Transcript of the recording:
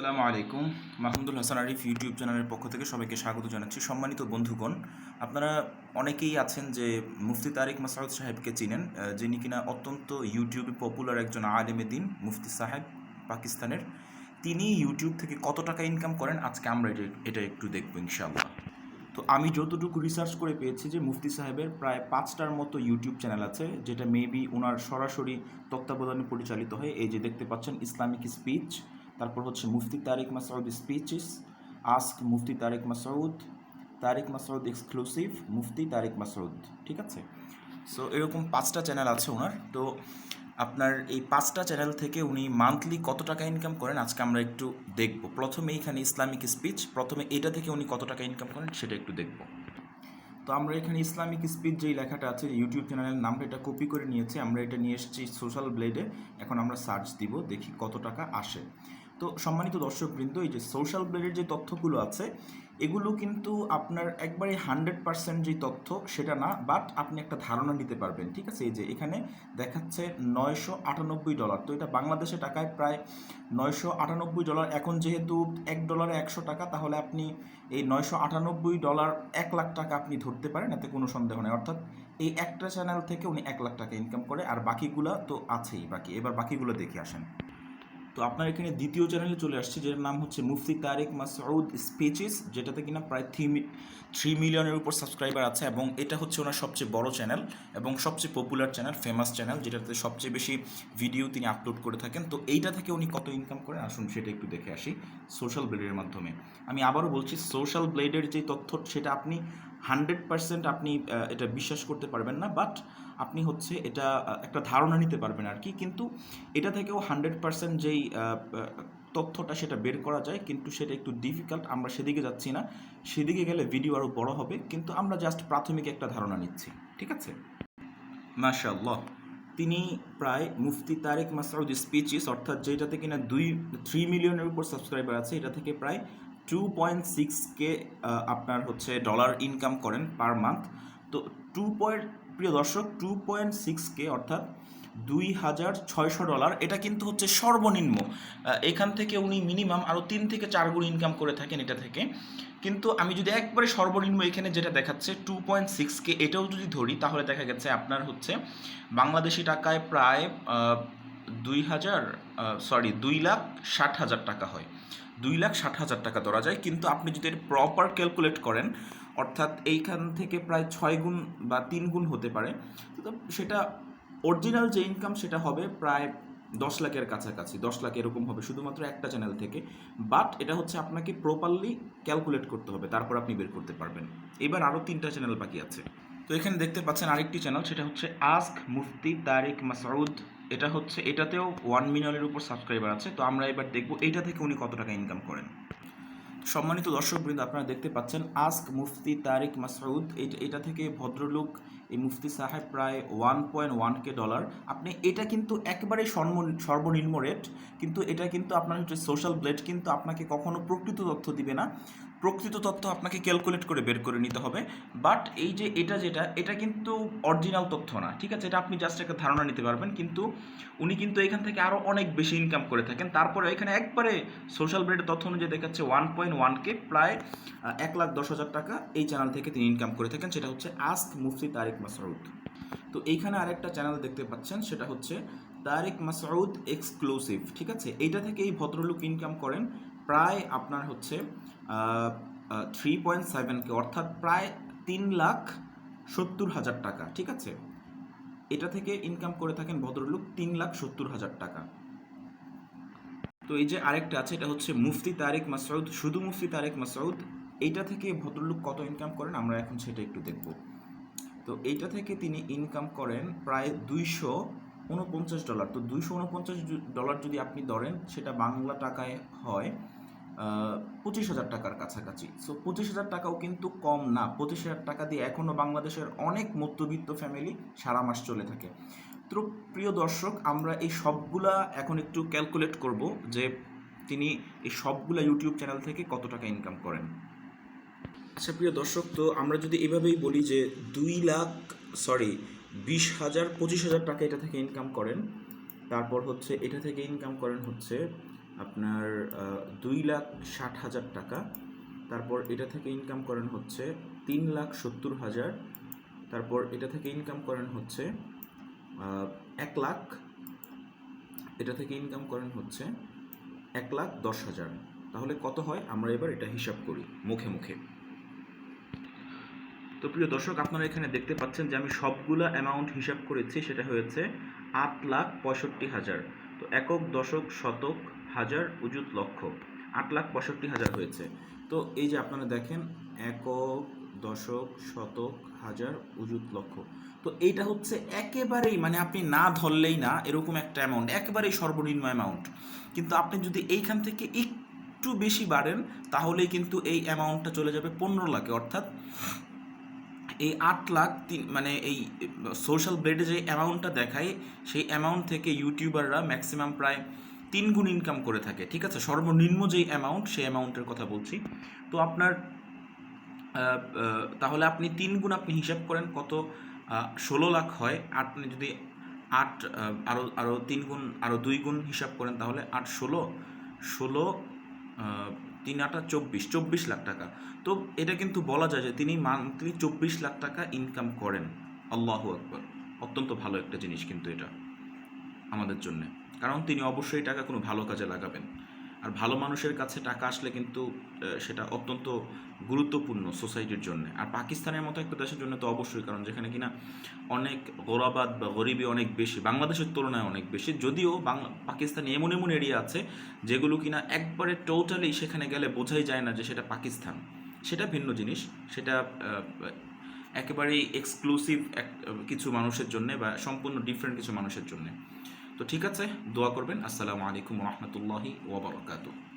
আসসালামু আলাইকুম। মাহমুদুল হাসান আরিফ ইউটিউব চ্যানেলের পক্ষ থেকে সবাইকে স্বাগত জানাচ্ছি। সম্মানিত বন্ধুগণ, আপনারা অনেকেই আছেন যে মুফতি তারিক মাসউদ সাহেবকে চিনেন, যিনি কিনা অত্যন্ত ইউটিউবে পপুলার একজন আলেমে দ্বীন মুফতি সাহেব পাকিস্তানের। তিনি ইউটিউব থেকে কত টাকা ইনকাম করেন আজকে আমরা এটা একটু দেখবো ইনশাআল্লাহ। তো আমি যতটুকু রিসার্চ করে পেয়েছি যে মুফতি সাহেবের প্রায় 5টার মতো ইউটিউব চ্যানেল আছে, যেটা মেবি ওনার সরাসরি তত্ত্বাবধানে পরিচালিত হয়। এই যে দেখতে পাচ্ছেন, ইসলামিক স্পিচ, তারপর হচ্ছে মুফতি তারিক মাসউদ স্পিচেস, আস্ক মুফতি তারিক মাসউদ, তারিক মাসউদ এক্সক্লুসিভ, মুফতি তারিক মাসউদ, ঠিক আছে। সো এরকম 5টা চ্যানেল আছে ওনার। তো আপনার এই 5টা চ্যানেল থেকে উনি মান্থলি কত টাকা ইনকাম করেন আজকে আমরা একটু দেখব। প্রথমে এখানে ইসলামিক স্পিচ, প্রথমে এটা থেকে উনি কত টাকা ইনকাম করেন সেটা একটু দেখব। তো আমরা এখানে ইসলামিক স্পিচ যেই লেখাটা আছে, ইউটিউব চ্যানেলের নামটা এটা কপি করে নিয়েছি, আমরা এটা নিয়ে এসেছি সোশ্যাল ব্লেডে। এখন আমরা সার্চ দিব, দেখি কত টাকা আসে। তো সম্মানিত দর্শকবৃন্দ, এই যে সোশ্যাল ব্লেডের যে তথ্যগুলো আছে, এগুলো কিন্তু আপনার একবারে 100% যে তথ্য সেটা না, বাট আপনি একটা ধারণা নিতে পারবেন, ঠিক আছে। এই যে এখানে দেখাচ্ছে $998। তো এটা বাংলাদেশে টাকায় প্রায় $998। এখন যেহেতু $1 100 টাকা, তাহলে আপনি এই $998 1 লাখ টাকা আপনি ধরতে পারেন, এতে কোনো সন্দেহ নেই। অর্থাৎ এই একটা চ্যানেল থেকে উনি 1 লাখ টাকা ইনকাম করে, আর বাকিগুলো তো আছেই। এবার বাকিগুলো দেখে আসেন। তো আপনার এখানে দ্বিতীয় চ্যানেলে চলে আসছে, যেটার নাম হচ্ছে মুফতি তারিক মাসউদ স্পিচেস, যেটাতে কিনা প্রায় 3 মিলিয়নের উপর সাবস্ক্রাইবার আছে, এবং এটা হচ্ছে ওনার সবচেয়ে বড় চ্যানেল এবং সবচেয়ে পপুলার চ্যানেল, ফেমাস চ্যানেল, যেটাতে সবচেয়ে বেশি ভিডিও তিনি আপলোড করে থাকেন। তো এইটা থেকে উনি কত ইনকাম করেন আসুন সেটা একটু দেখে আসি সোশ্যাল ব্লেডের মাধ্যমে। আমি আবারও বলছি, সোশ্যাল ব্লেডের যে তথ্য সেটা আপনি 100% আপনি এটা বিশ্বাস করতে পারবেন না, বাট আপনি হচ্ছে এটা একটা ধারণা নিতে পারবেন আর কি। কিন্তু এটা থেকেও 100% যেই তথ্যটা সেটা বের করা যায়, কিন্তু সেটা একটু ডিফিকাল্ট। আমরা সেদিকে যাচ্ছি না, সেদিকে গেলে ভিডিও আরও বড় হবে, কিন্তু আমরা জাস্ট প্রাথমিক একটা ধারণা নিচ্ছি, ঠিক আছে। মাশাআল্লাহ, তিনি প্রায় মুফতি তারিক মাসউদ স্পিচেস, অর্থাৎ যেটাতে কিনা 3 মিলিয়নের উপর সাবস্ক্রাইবার আছে, এটা থেকে প্রায় 2.6K আপনার হচ্ছে ডলার ইনকাম করেন পার মান্থ। তো প্রিয় দর্শক, 2.6K অর্থাৎ $2,600, এটা কিন্তু হচ্ছে সর্বনিম্ন। এখান থেকে উনি মিনিমাম আরও 3 থেকে 4 গুণ ইনকাম করে থাকেন এটা থেকে। কিন্তু আমি যদি একবারে সর্বনিম্ন এখানে যেটা দেখাচ্ছে 2.6K, এটাও যদি ধরি, তাহলে দেখা গেছে আপনার হচ্ছে বাংলাদেশি টাকায় প্রায় 2,60,000 টাকা হয়। 2,60,000 টাকা ধরা যায়। কিন্তু আপনি যদি এর প্রপার ক্যালকুলেট করেন, অর্থাৎ এইখান থেকে প্রায় 6 গুণ বা 3 গুণ হতে পারে, তো সেটা অরিজিনাল যে ইনকাম সেটা হবে প্রায় 10 লাখের কাছাকাছি, 10 লাখ এরকম হবে শুধুমাত্র একটা চ্যানেল থেকে। বাট এটা হচ্ছে আপনাকে প্রপারলি ক্যালকুলেট করতে হবে, তারপর আপনি বের করতে পারবেন। এবার আরও 3টা চ্যানেল বাকি আছে। তো এখানে দেখতে পাচ্ছেন আরেকটি চ্যানেল, সেটা হচ্ছে আস্ক মুফতি তারিক মাসউদ। এটা হচ্ছে, এটাতেও 1 মিলিয়নের উপর সাবস্ক্রাইবার আছে। তো আমরা এবার দেখব এইটা থেকে উনি কত টাকা ইনকাম করেন। সম্মানিত দর্শকবৃন্দ, আপনারা দেখতে পাচ্ছেন আস্ক মুফতি তারিক মাসউদ, এটা থেকে ভদ্রলোক এই মুফতি সাহেব প্রায় $1.1K। আপনি এটা কিন্তু একেবারেই সর্বনিম্ন রেট, কিন্তু এটা কিন্তু আপনার হচ্ছে সোশ্যাল ব্লেড কিন্তু আপনাকে কখনো প্রকৃত তথ্য দিবে না। প্রকৃত তথ্য আপনাকে ক্যালকুলেট করে বের করে নিতে হবে। বাট এই যে এটা কিন্তু অরিজিনাল তথ্য না, ঠিক আছে। এটা আপনি জাস্ট একটা ধারণা নিতে পারবেন, কিন্তু উনি কিন্তু এখান থেকে আরও অনেক বেশি ইনকাম করে থাকেন। তারপরে এখানে একবারে সোশ্যাল ব্লেডের তথ্য অনুযায়ী দেখাচ্ছে 1.1K, প্রায় 1,10,000 টাকা এই চ্যানেল থেকে তিনি ইনকাম করে থাকেন। সেটা হচ্ছে আস্ক মুফতি তারিক মাসউদ। তো এইখানে আরেকটা চ্যানেল দেখতে পাচ্ছেন, সেটা হচ্ছে তারিক মাসউদ এক্সক্লুসিভ, ঠিক আছে। এইটা থেকে এই ভদ্রলোক ইনকাম করেন প্রায় আপনার হচ্ছে 3.7K, অর্থাৎ প্রায় 3,70,000 টাকা, ঠিক আছে। এটা থেকে ইনকাম করে থাকেন ভদ্রলোক 3,70,000 টাকা। তো এই যে আরেকটা আছে, এটা হচ্ছে মুফতি তারিক মাসউদ, শুধু মুফতি তারিক মাসউদ। এইটা থেকে ভদ্রলোক কত ইনকাম করেন আমরা এখন সেটা একটু দেখব। তো এইটা থেকে তিনি ইনকাম করেন প্রায় $249। তো $249 যদি আপনি ধরেন, সেটা বাংলা টাকায় হয় 25,000 টাকার কাছাকাছি। সো 25,000 টাকাও কিন্তু কম না। 25,000 টাকা দিয়ে এখনও বাংলাদেশের অনেক মধ্যবিত্ত ফ্যামিলি সারা মাস চলে থাকে। তো প্রিয় দর্শক, আমরা এই সবগুলা এখন একটু ক্যালকুলেট করব যে তিনি এই সবগুলা ইউটিউব চ্যানেল থেকে কত টাকা ইনকাম করেন। আচ্ছা প্রিয় দর্শক, তো আমরা যদি এভাবেই বলি যে 20,000 টাকা এটা থেকে ইনকাম করেন, তারপর হচ্ছে এটা থেকে ইনকাম করেন হচ্ছে আপনার 2,60,000 টাকা। তারপর এটা থেকে ইনকাম করেন হচ্ছে 3,70,000। তারপর এটা থেকে ইনকাম করেন হচ্ছে 1,00,000। এটা থেকে ইনকাম করেন হচ্ছে 1,10,000। তাহলে কত হয় আমরা এবার এটা হিসাব করি মুখে মুখে। তো প্রিয় দর্শক, আপনারা এখানে দেখতে পাচ্ছেন যে আমি সবগুলা অ্যামাউন্ট হিসাব করেছি, সেটা হয়েছে 8,65,000। তো একক, দশক, শতক, হাজার, অযুত, লক্ষ, 8,65,000 হয়েছে। তো এই যে আপনারা দেখেন, একক, দশক, শতক, হাজার, অযুত, লক্ষ। তো এইটা হচ্ছে একেবারেই মানে আপনি না ধরলেই না এরকম একটা অ্যামাউন্ট, একেবারেই সর্বনিম্ন অ্যামাউন্ট। কিন্তু আপনি যদি এইখান থেকে একটু বেশি বাড়েন তাহলেই কিন্তু এই অ্যামাউন্টটা চলে যাবে 15 লাখে। অর্থাৎ এই 8,00,000 মানে এই সোশ্যাল ব্লেডে যে অ্যামাউন্টটা দেখায় সেই অ্যামাউন্ট থেকে ইউটিউবাররা ম্যাক্সিমাম প্রায় 3 গুণ ইনকাম করে থাকে। ঠিক আছে, সর্বনিম্ন যেই অ্যামাউন্ট সেই অ্যামাউন্টের কথা বলছি। তো আপনার তাহলে আপনি 3 গুণ আপনি হিসাব করেন কত, 16 লাখ হয়। আপনি যদি 8 আরও আরও 3 গুণ, আরও 2 গুণ হিসাব করেন তাহলে 8 ষোলো 16 3 8 24 লাখ টাকা। তো এটা কিন্তু বলা যায় যে তিনি মান্থলি 24 লাখ টাকা ইনকাম করেন। আল্লাহু আকবার, অত্যন্ত ভালো একটা জিনিস কিন্তু এটা আমাদের জন্য, কারণ তিনি অবশ্যই টাকা কোনো ভালো কাজে লাগাবেন। আর ভালো মানুষের কাছে টাকা আসলে কিন্তু সেটা অত্যন্ত গুরুত্বপূর্ণ সোসাইটির জন্য। আর পাকিস্তানের মতো একটা দেশের জন্য তো অবশ্যই, কারণ যেখানে কিনা অনেক গোরাবাদ বা গরিবী অনেক বেশি, বাংলাদেশের তুলনায় অনেক বেশি। যদিও পাকিস্তানে এমন এমন এরিয়া আছে যেগুলো কিনা একবারে টোটালি সেখানে গেলে বোঝাই যায় না যে সেটা পাকিস্তান, সেটা ভিন্ন জিনিস। সেটা একেবারেই এক্সক্লুসিভ কিছু মানুষের জন্য বা সম্পূর্ণ ডিফারেন্ট কিছু মানুষের জন্য। তো ঠিক আছে, দোয়া করবেন। আসসালামু আলাইকুম রহমতুল্লাহি ওয়া বারাকাতুহু।